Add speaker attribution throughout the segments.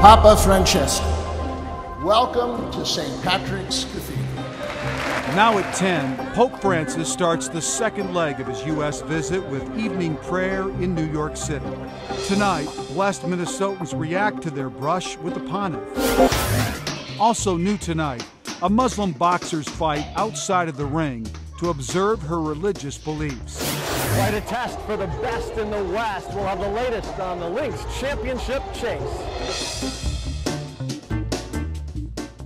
Speaker 1: Papa Francesco. Welcome to St. Patrick's Cathedral.
Speaker 2: Now at 10, Pope Francis starts the second leg of his U.S. visit with evening prayer in New York City. Tonight, blessed Minnesotans react to their brush with the pontiff. Also new tonight, a Muslim boxer's fight outside of the ring to observe her religious beliefs.
Speaker 3: Quite a test for the best in the West. We'll have the latest on the Lynx Championship chase.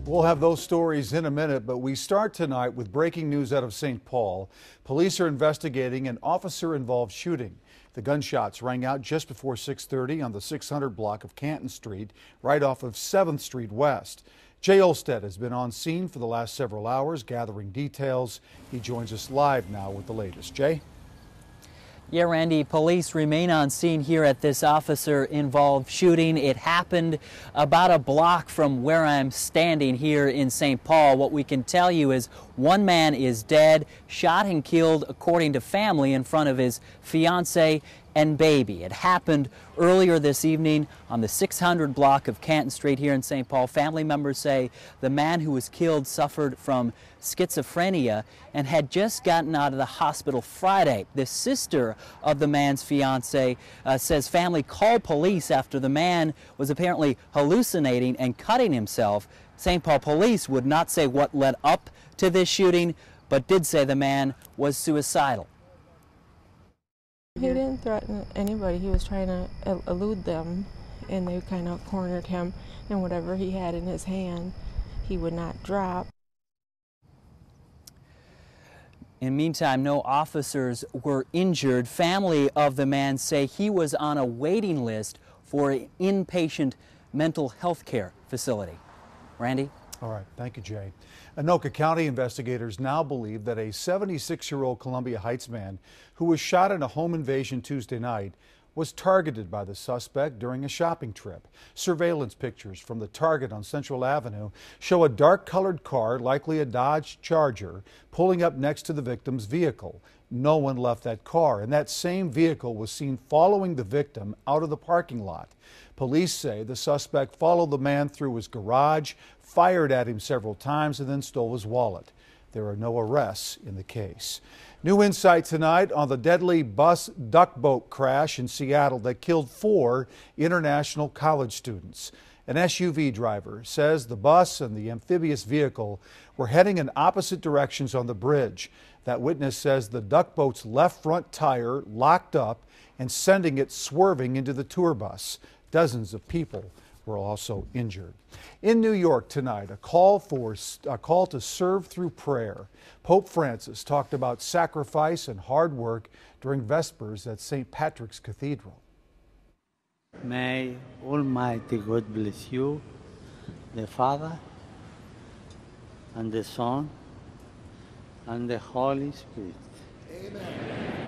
Speaker 2: We'll have those stories in a minute, but we start tonight with breaking news out of St. Paul. Police are investigating an officer-involved shooting. The gunshots rang out just before 6:30 on the 600 block of Canton Street, right off of 7th Street West. Jay Olstead has been on scene for the last several hours, gathering details. He joins us live now with the latest. Jay?
Speaker 4: Yeah, Randy, police remain on scene here at this officer-involved shooting. It happened about a block from where I'm standing here in St. Paul. What we can tell you is one man is dead, shot and killed, according to family, in front of his fiancée and baby. It happened earlier this evening on the 600 block of Canton Street here in St. Paul. Family members say the man who was killed suffered from schizophrenia and had just gotten out of the hospital Friday. The sister of the man's fiancé says family called police after the man was apparently hallucinating and cutting himself. St. Paul police would not say what led up to this shooting, but did say the man was suicidal.
Speaker 5: He didn't threaten anybody. He was trying to elude them, and they kind of cornered him, and whatever he had in his hand, he would not drop.
Speaker 4: In the meantime, no officers were injured. Family of the man say he was on a waiting list for an inpatient mental health care facility. Randy?
Speaker 2: All right, thank you, Jay. Anoka County investigators now believe that a 76-year-old Columbia Heights man who was shot in a home invasion Tuesday night was targeted by the suspect during a shopping trip. Surveillance pictures from the target on Central Avenue show a dark-colored car, likely a Dodge Charger, pulling up next to the victim's vehicle. No one left that car, and that same vehicle was seen following the victim out of the parking lot. Police say the suspect followed the man through his garage, fired at him several times, and then stole his wallet. There are no arrests in the case. New insight tonight on the deadly bus duck boat crash in Seattle that killed 4 international college students. An SUV driver says the bus and the amphibious vehicle were heading in opposite directions on the bridge. That witness says the duck boat's left front tire locked up and sending it swerving into the tour bus. Dozens of people were also injured. In New York tonight, a call to serve through prayer. Pope Francis talked about sacrifice and hard work during Vespers at St. Patrick's Cathedral.
Speaker 6: May Almighty God bless you, the Father, and the Son, and the Holy Spirit.
Speaker 1: Amen.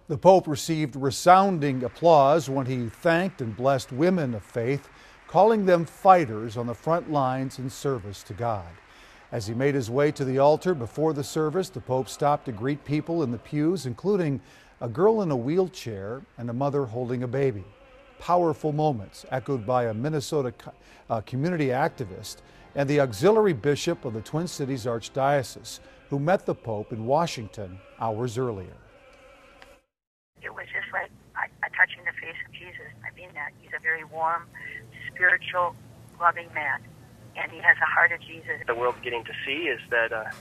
Speaker 2: The Pope received resounding applause when he thanked and blessed women of faith, calling them fighters on the front lines in service to God. As he made his way to the altar before the service, the Pope stopped to greet people in the pews, including a girl in a wheelchair and a mother holding a baby. Powerful moments echoed by a Minnesota community activist and the auxiliary bishop of the Twin Cities Archdiocese, who met the Pope in Washington hours earlier.
Speaker 7: It was just like touching the face of Jesus. I mean that. He's a very warm, spiritual, loving man, and he has the heart of Jesus.
Speaker 8: The world's getting to see is that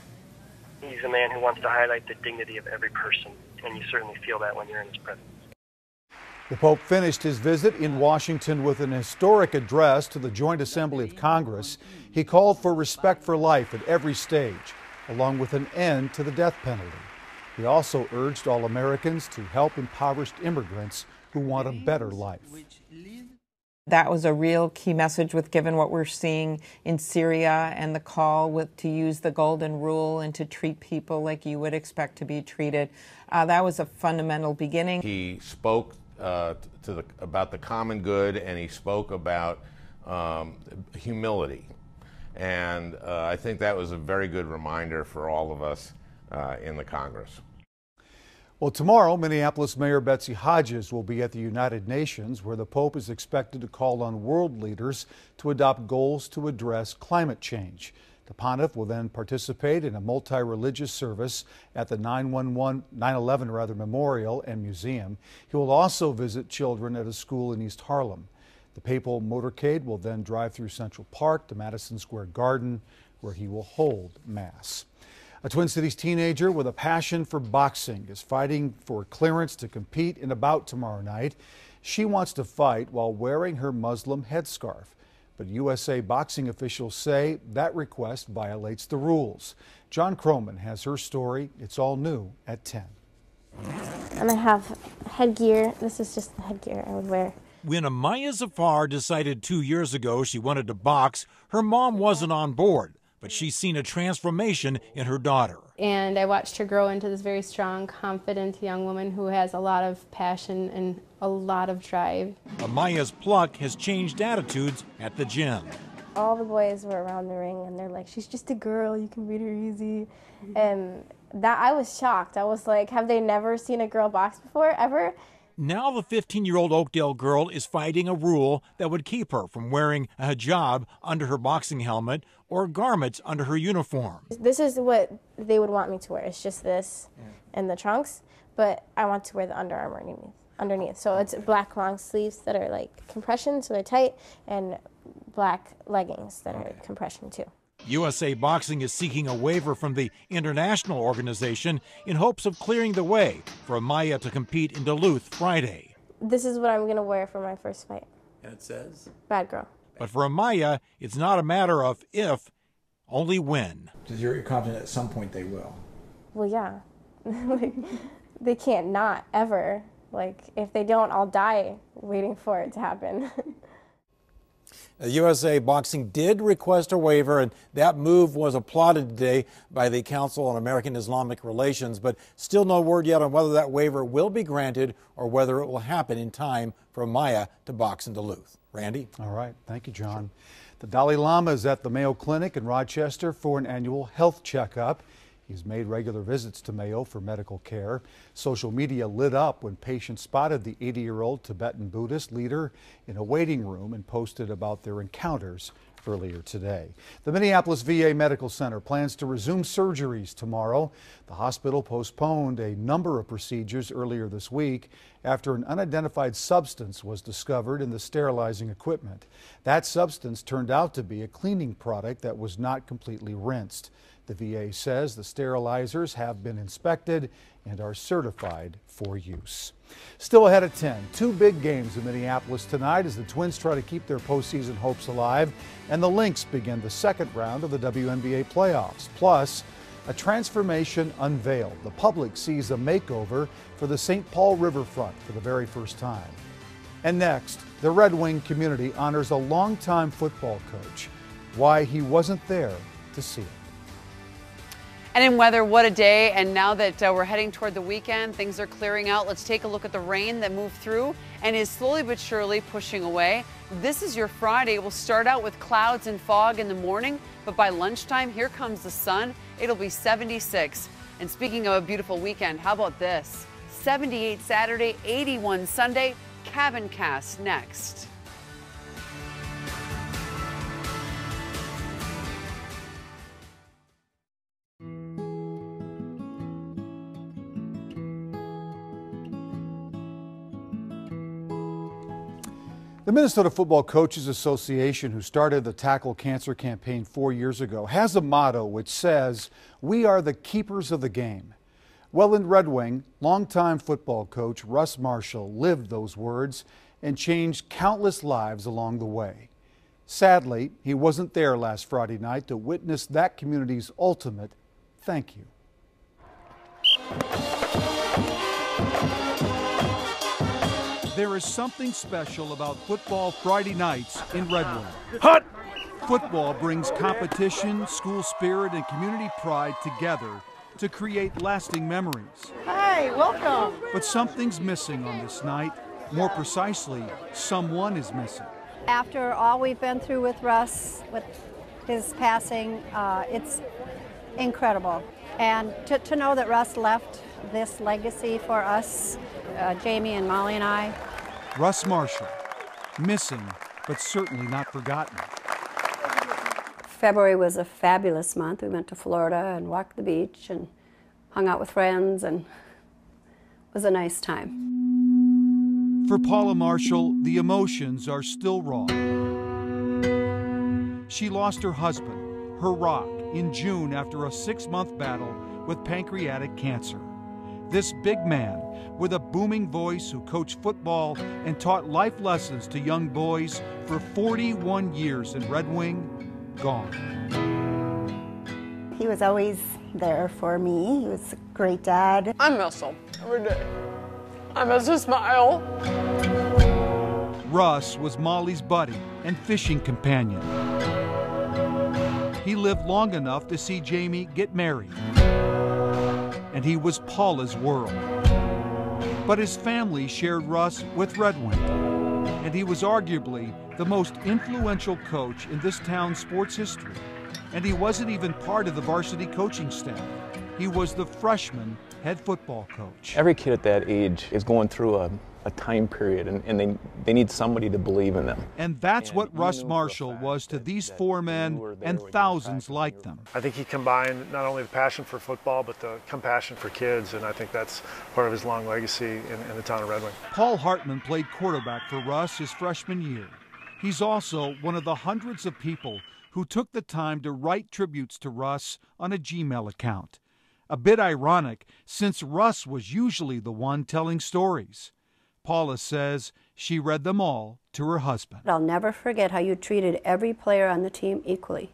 Speaker 8: he's a man who wants to highlight the dignity of every person, and you certainly feel that when you're in his presence.
Speaker 2: The Pope finished his visit in Washington with an historic address to the Joint Assembly of Congress. He called for respect for life at every stage, along with an end to the death penalty. He also urged all Americans to help impoverished immigrants who want a better life.
Speaker 5: That was a real key message with given what we're seeing in Syria and the call to use the golden rule and to treat people like you would expect to be treated. That was a fundamental beginning.
Speaker 9: He spoke about the common good, and he spoke about humility. And I think that was a very good reminder for all of us in the Congress.
Speaker 2: Well, tomorrow, Minneapolis Mayor Betsy Hodges will be at the United Nations, where the Pope is expected to call on world leaders to adopt goals to address climate change. The pontiff will then participate in a multi-religious service at the 9/11 Memorial and Museum. He will also visit children at a school in East Harlem. The papal motorcade will then drive through Central Park to Madison Square Garden, where he will hold Mass. A Twin Cities teenager with a passion for boxing is fighting for clearance to compete in a bout tomorrow night. She wants to fight while wearing her Muslim headscarf. But USA boxing officials say that request violates the rules. John Croman has her story. It's all new at 10.
Speaker 10: And I have headgear. This is just the headgear I would wear.
Speaker 11: When Amaya Zafar decided 2 years ago she wanted to box, her mom wasn't on board. But she's seen a transformation in her daughter.
Speaker 12: And I watched her grow into this very strong, confident young woman who has a lot of passion and a lot of drive.
Speaker 11: Amaya's pluck has changed attitudes at the gym.
Speaker 10: All the boys were around the ring and they're like, she's just a girl, you can beat her easy. And that I was shocked. I was like, have they never seen a girl box before, ever?
Speaker 11: Now the 15-year-old Oakdale girl is fighting a rule that would keep her from wearing a hijab under her boxing helmet or garments under her uniform.
Speaker 10: This is what they would want me to wear. It's just this and the trunks, but I want to wear the Under Armour underneath. So it's black long sleeves that are like compression, so they're tight, and black leggings that are compression too.
Speaker 11: USA Boxing is seeking a waiver from the international organization in hopes of clearing the way for Amaya to compete in Duluth Friday.
Speaker 10: This is what I'm going to wear for my first fight.
Speaker 13: And it says?
Speaker 10: Bad girl.
Speaker 11: But for Amaya, it's not a matter of if, only when.
Speaker 13: You're confident at some point they will?
Speaker 10: Well, yeah. Like, they can't not, ever. Like, if they don't, I'll die waiting for it to happen.
Speaker 11: USA Boxing did request a waiver, and that move was applauded today by the Council on American Islamic Relations, but still no word yet on whether that waiver will be granted or whether it will happen in time for Amaya to box in Duluth. Randy?
Speaker 2: All right. Thank you, John. The Dalai Lama is at the Mayo Clinic in Rochester for an annual health checkup. He's made regular visits to Mayo for medical care. Social media lit up when patients spotted the 80-year-old Tibetan Buddhist leader in a waiting room and posted about their encounters earlier today. The Minneapolis VA Medical Center plans to resume surgeries tomorrow. The hospital postponed a number of procedures earlier this week after an unidentified substance was discovered in the sterilizing equipment. That substance turned out to be a cleaning product that was not completely rinsed. The VA says the sterilizers have been inspected and are certified for use. Still ahead at 10, two big games in Minneapolis tonight as the Twins try to keep their postseason hopes alive, and the Lynx begin the second round of the WNBA playoffs. Plus, a transformation unveiled. The public sees a makeover for the St. Paul riverfront for the very first time. And next, the Red Wing community honors a longtime football coach. Why he wasn't there to see it.
Speaker 14: And in weather, what a day. And now that we're heading toward the weekend, things are clearing out. Let's take a look at the rain that moved through and is slowly but surely pushing away. This is your Friday. We'll start out with clouds and fog in the morning, but by lunchtime, here comes the sun. It'll be 76. And speaking of a beautiful weekend, how about this? 78 Saturday, 81 Sunday. Cabin Cast next.
Speaker 2: The Minnesota Football Coaches Association, who started the Tackle Cancer campaign 4 years ago, has a motto which says, "We are the keepers of the game." Well, in Red Wing, longtime football coach Russ Marshall lived those words and changed countless lives along the way. Sadly, he wasn't there last Friday night to witness that community's ultimate thank you. There is something special about football Friday nights in Red Wing.
Speaker 3: Hut!
Speaker 2: Football brings competition, school spirit, and community pride together to create lasting memories.
Speaker 15: Hi, welcome.
Speaker 2: But something's missing on this night. More precisely, someone is missing.
Speaker 16: After all we've been through with Russ, with his passing, it's incredible. And to know that Russ left this legacy for us, Jamie and Molly and I.
Speaker 2: Russ Marshall, missing but certainly not forgotten.
Speaker 15: February was a fabulous month. We went to Florida and walked the beach and hung out with friends, and it was a nice time.
Speaker 2: For Paula Marshall, the emotions are still raw. She lost her husband, her rock, in June after a 6-month battle with pancreatic cancer. This big man with a booming voice who coached football and taught life lessons to young boys for 41 years in Red Wing, gone.
Speaker 17: He was always there for me. He was a great dad.
Speaker 18: I miss him every day. I miss his smile.
Speaker 2: Russ was Molly's buddy and fishing companion. He lived long enough to see Jamie get married. And he was Paula's world. But his family shared Russ with Red Wing. And he was arguably the most influential coach in this town's sports history. And he wasn't even part of the varsity coaching staff. He was the freshman head football coach.
Speaker 19: Every kid at that age is going through a time period, and they need somebody to believe in them.
Speaker 2: And that's what Russ Marshall was to these 4 men and thousands like them.
Speaker 20: I think he combined not only the passion for football, but the compassion for kids, and I think that's part of his long legacy in the town of Red Wing.
Speaker 2: Paul Hartman played quarterback for Russ his freshman year. He's also one of the hundreds of people who took the time to write tributes to Russ on a Gmail account. A bit ironic, since Russ was usually the one telling stories. Paula says she read them all to her husband.
Speaker 15: I'll never forget how you treated every player on the team equally.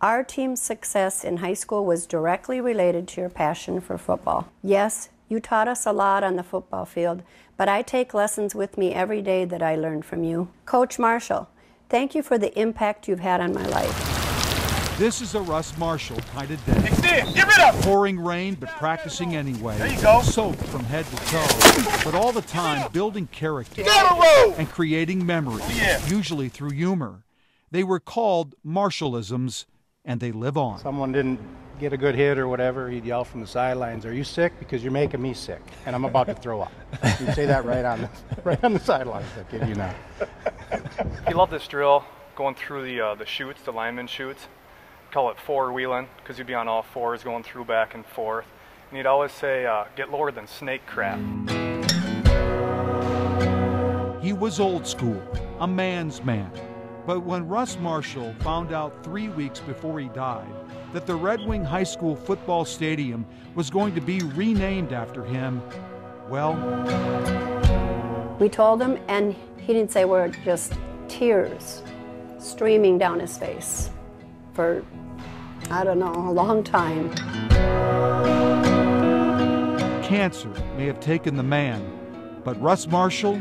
Speaker 15: Our team's success in high school was directly related to your passion for football. Yes, you taught us a lot on the football field, but I take lessons with me every day that I learned from you. Coach Marshall, thank you for the impact you've had on my life.
Speaker 2: This is a Russ Marshall kind of day.
Speaker 21: Hey Steve, give it up!
Speaker 2: Pouring rain, but practicing anyway.
Speaker 21: There you go.
Speaker 2: Soaked from head to toe, but all the time building character and creating memories, usually through humor. They were called Marshallisms, and they live on.
Speaker 22: Someone didn't get a good hit or whatever, he'd yell from the sidelines, "Are you sick? Because you're making me sick, and I'm about to throw up." He'd say that right on the sidelines, I kid you not.
Speaker 23: He loved this drill, going through the chutes, the lineman chutes. Call it four-wheeling, because you'd be on all fours going through back and forth. And he'd always say, get lower than snake crap.
Speaker 2: He was old school, a man's man. But when Russ Marshall found out 3 weeks before he died that the Red Wing High School football stadium was going to be renamed after him, well...
Speaker 15: We told him, and he didn't say a word, just tears streaming down his face for, I don't know, a long time.
Speaker 2: Cancer may have taken the man, but Russ Marshall,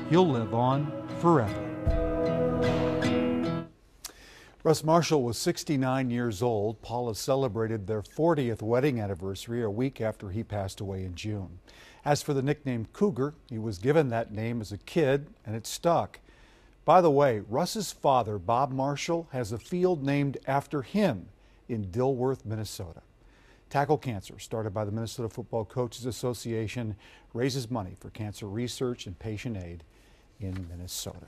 Speaker 2: he'll live on forever. Russ Marshall was 69 years old. Paula celebrated their 40th wedding anniversary a week after he passed away in June. As for the nickname Cougar, he was given that name as a kid, and it stuck. By the way, Russ's father, Bob Marshall, has a field named after him in Dilworth, Minnesota. Tackle Cancer, started by the Minnesota Football Coaches Association, raises money for cancer research and patient aid in Minnesota.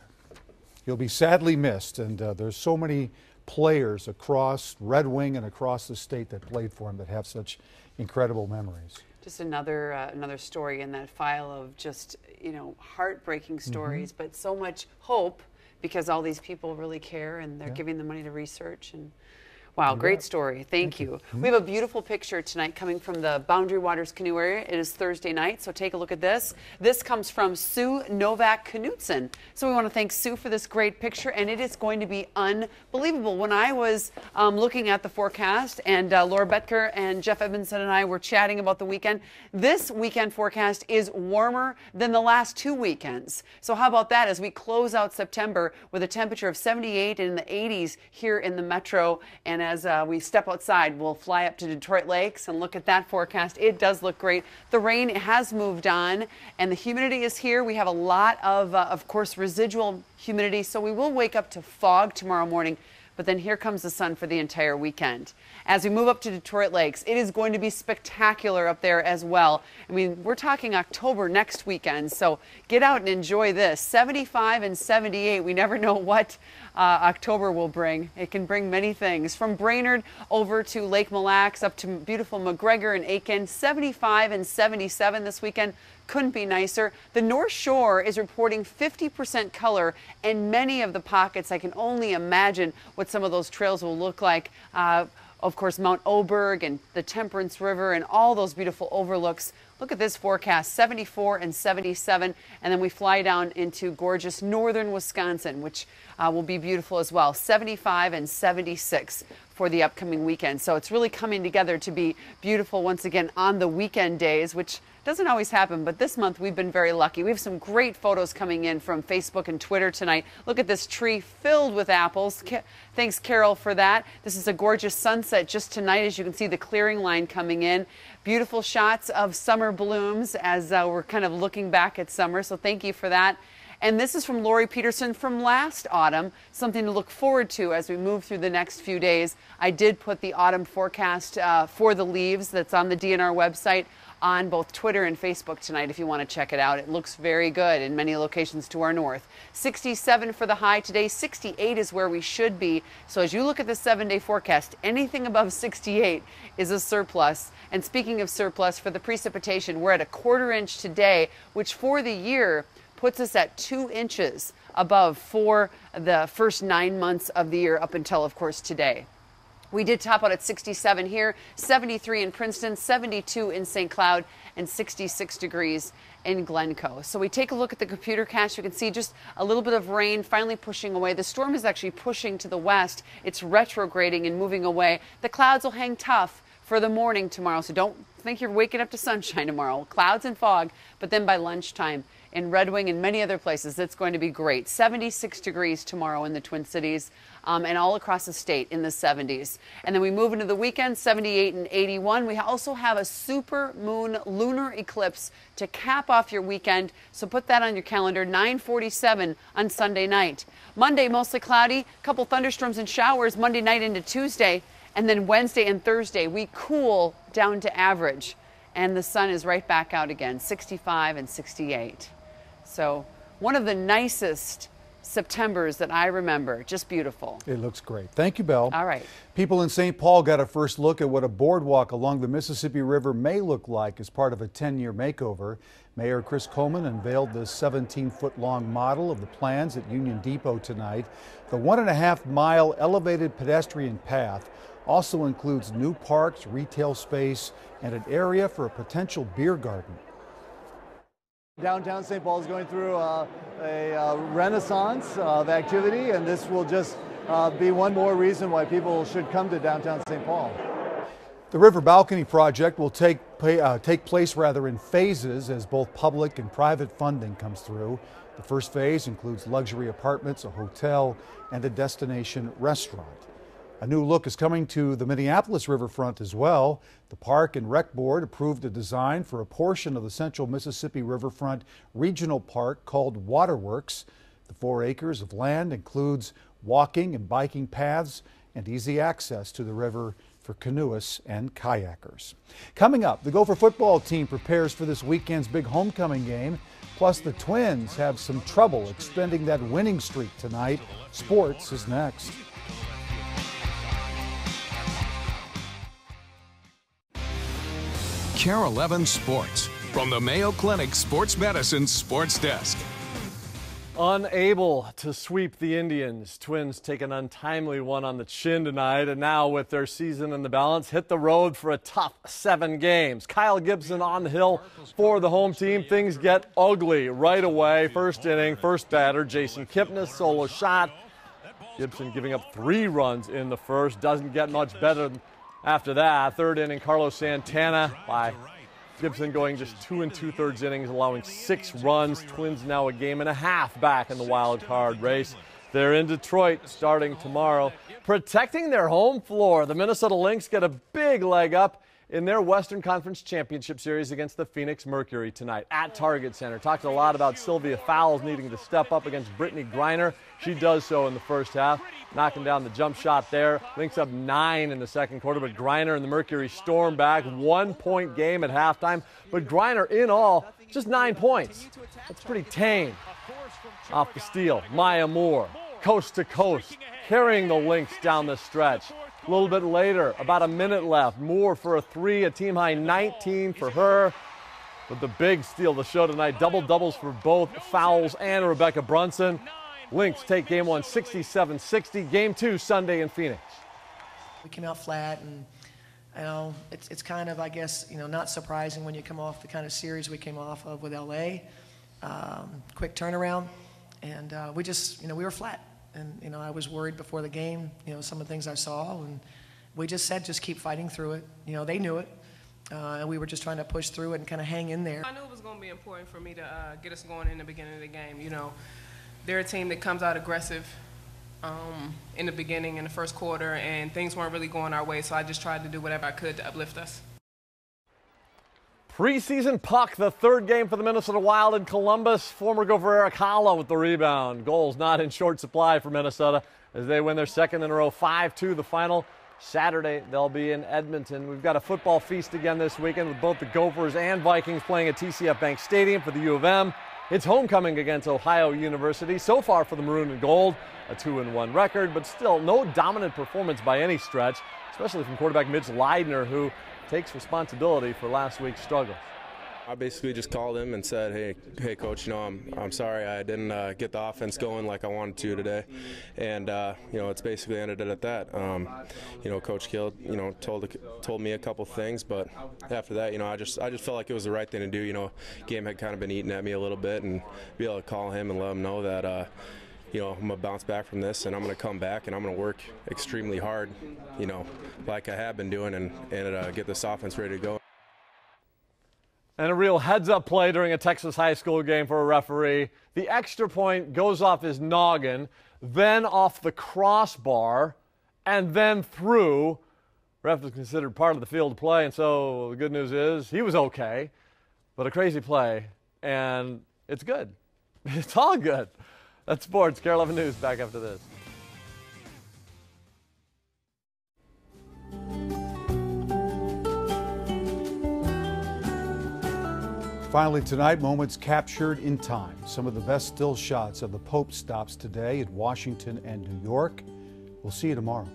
Speaker 2: He'll be sadly missed, and there's so many players across Red Wing and across the state that played for him that have such incredible memories.
Speaker 14: Just another story in that file of just, you know, heartbreaking stories, but so much hope because all these people really care and they're giving the money to research. And wow, great story. Thank you. We have a beautiful picture tonight coming from the Boundary Waters Canoe area. It is Thursday night, so take a look at this. This comes from Sue Novak-Knutson. So we want to thank Sue for this great picture, and it is going to be unbelievable. When I was looking at the forecast, and Laura Betker and Jeff Edmondson and I were chatting about the weekend, this weekend forecast is warmer than the last 2 weekends. So how about that as we close out September with a temperature of 78 and in the 80s here in the metro, and as we step outside, we'll fly up to Detroit Lakes and look at that forecast. It does look great. The rain has moved on, and the humidity is here. We have a lot of course, residual humidity, so we will wake up to fog tomorrow morning. but then here comes the sun for the entire weekend. As we move up to Detroit Lakes, it is going to be spectacular up there as well. I mean, we're talking October next weekend, so get out and enjoy this. 75 and 78. We never know what October will bring. It can bring many things. From Brainerd over to Lake Mille Lacs, up to beautiful McGregor and Aiken, 75 and 77 this weekend. Couldn't be nicer. The North Shore is reporting 50% color, and many of the pockets, I can only imagine what some of those trails will look like. Of course, Mount Oberg and the Temperance River and all those beautiful overlooks. Look at this forecast, 74 and 77, and then we fly down into gorgeous northern Wisconsin, which will be beautiful as well, 75 and 76 for the upcoming weekend. So it's really coming together to be beautiful once again on the weekend days, which doesn't always happen, but this month we've been very lucky. We have some great photos coming in from Facebook and Twitter tonight. Look at this tree filled with apples. Thanks, Carol, for that. This is a gorgeous sunset just tonight, as you can see the clearing line coming in. Beautiful shots of summer blooms as we're kind of looking back at summer, so thank you for that. And this is from Lori Peterson from last autumn, something to look forward to as we move through the next few days. I did put the autumn forecast for the leaves that's on the DNR website on both Twitter and Facebook tonight if you want to check it out. It looks very good in many locations to our north. 67 for the high today, 68 is where we should be. So as you look at the 7-day forecast, anything above 68 is a surplus. And speaking of surplus, for the precipitation, we're at a 1/4 inch today, which for the year puts us at 2 inches above for the first 9 months of the year up until, of course, today. We did top out at 67 here, 73 in Princeton, 72 in St. Cloud, and 66 degrees in Glencoe. So we take a look at the computer cache. You can see just a little bit of rain finally pushing away. The storm is actually pushing to the west. It's retrograding and moving away. The clouds will hang tough for the morning tomorrow, so don't think you're waking up to sunshine tomorrow. Clouds and fog, but then by lunchtime in Red Wing and many other places, it's going to be great. 76 degrees tomorrow in the Twin Cities and all across the state in the 70s. And then we move into the weekend, 78 and 81. We also have a super moon lunar eclipse to cap off your weekend, so put that on your calendar, 9:47 on Sunday night. Monday, mostly cloudy, a couple thunderstorms and showers Monday night into Tuesday. And then Wednesday and Thursday, we cool down to average. And the sun is right back out again, 65 and 68. So one of the nicest Septembers that I remember. Just beautiful.
Speaker 2: It looks great. Thank you, Belle.
Speaker 14: All right.
Speaker 2: People in St. Paul got a first look at what a boardwalk along the Mississippi River may look like as part of a 10-year makeover. Mayor Chris Coleman unveiled the 17-foot-long model of the plans at Union Depot tonight. The 1.5-mile elevated pedestrian path also includes new parks, retail space, and an area for a potential beer garden.
Speaker 4: Downtown St. Paul is going through a renaissance of activity, and this will just be one more reason why people should come to downtown St. Paul.
Speaker 2: The River Balcony project will take place in phases as both public and private funding comes through. The first phase includes luxury apartments, a hotel, and a destination restaurant. A new look is coming to the Minneapolis riverfront as well. The Park and Rec Board approved a design for a portion of the Central Mississippi Riverfront Regional Park called Waterworks. The 4 acres of land includes walking and biking paths and easy access to the river for canoeists and kayakers. Coming up, the Gopher football team prepares for this weekend's big homecoming game. Plus, the Twins have some trouble extending that winning streak tonight. Sports is next.
Speaker 6: KARE 11 Sports from the Mayo Clinic Sports Medicine Sports Desk.
Speaker 21: Unable to sweep the Indians, Twins take an untimely one on the chin tonight, and now with their season in the balance, hit the road for a tough 7 games. Kyle Gibson on the hill for the home team. Things get ugly right away. First inning, first batter, Jason Kipnis, solo shot. Gibson giving up 3 runs in the first. Doesn't get much better after that. Third inning, Carlos Santana by Gibson going just 2 2/3 innings, allowing 6 runs. Twins now a game and a half back in the wild card race. They're in Detroit starting tomorrow, protecting their home floor. The Minnesota Lynx get a big leg up in their Western Conference Championship Series against the Phoenix Mercury tonight at Target Center. Talked a lot about Sylvia Fowles needing to step up against Brittany Griner. She does so in the first half, knocking down the jump shot there. Lynx up 9 in the second quarter, but Griner and the Mercury storm back. 1-point game at halftime, but Griner in all just 9 points. That's pretty tame. Off the steal, Maya Moore, coast to coast, carrying the Lynx down the stretch. A little bit later, about a minute left, Moore for a 3, a team-high 19 for her. But the big steal of the show tonight, double-doubles for both Fowles and Rebecca Brunson. Lynx take game 1 67-60, game 2 Sunday in Phoenix.
Speaker 1: We came out flat, and you know, it's kind of, I guess, you know, not surprising when you come off the kind of series we came off of with LA. Quick turnaround, and we just, you know, we were flat. And, you know, I was worried before the game, you know, some of the things I saw, and we just said just keep fighting through it. You know, they knew it, and we were just trying to push through it and kind of hang in there.
Speaker 7: I knew it was going to be important for me to get us going in the beginning of the game. You know, they're a team that comes out aggressive in the beginning, in the first quarter, and things weren't really going our way, so I just tried to do whatever I could to uplift us.
Speaker 21: Preseason puck, the third game for the Minnesota Wild in Columbus. Former Gopher Eric Holla with the rebound. Goals not in short supply for Minnesota as they win their second in a row, 5-2 the final. Saturday, they'll be in Edmonton. We've got a football feast again this weekend with both the Gophers and Vikings playing at TCF Bank Stadium for the U of M. It's homecoming against Ohio University. So far for the Maroon and Gold, a 2-1 record, but still no dominant performance by any stretch, especially from quarterback Mitch Leidner, who takes responsibility for last week's struggle.
Speaker 8: I basically just called him and said, hey, coach, you know, I'm sorry I didn't get the offense going like I wanted to today, and you know, it's basically ended it at that. You know, Coach Kill, you know, told me a couple things, but after that, you know, I just felt like it was the right thing to do. You know, game had kind of been eating at me a little bit, and be able to call him and let him know that. You know, I'm going to bounce back from this, and I'm going to come back, and I'm going to work extremely hard, you know, like I have been doing, and get this offense ready to go.
Speaker 21: And a real heads-up play during a Texas high school game for a referee. The extra point goes off his noggin, then off the crossbar, and then through. Ref is considered part of the field play, and so the good news is he was okay. But a crazy play, and it's good. It's all good. That's sports. KARE 11 News back after this.
Speaker 2: Finally tonight, moments captured in time. Some of the best still shots of the Pope stops today at Washington and New York. We'll see you tomorrow.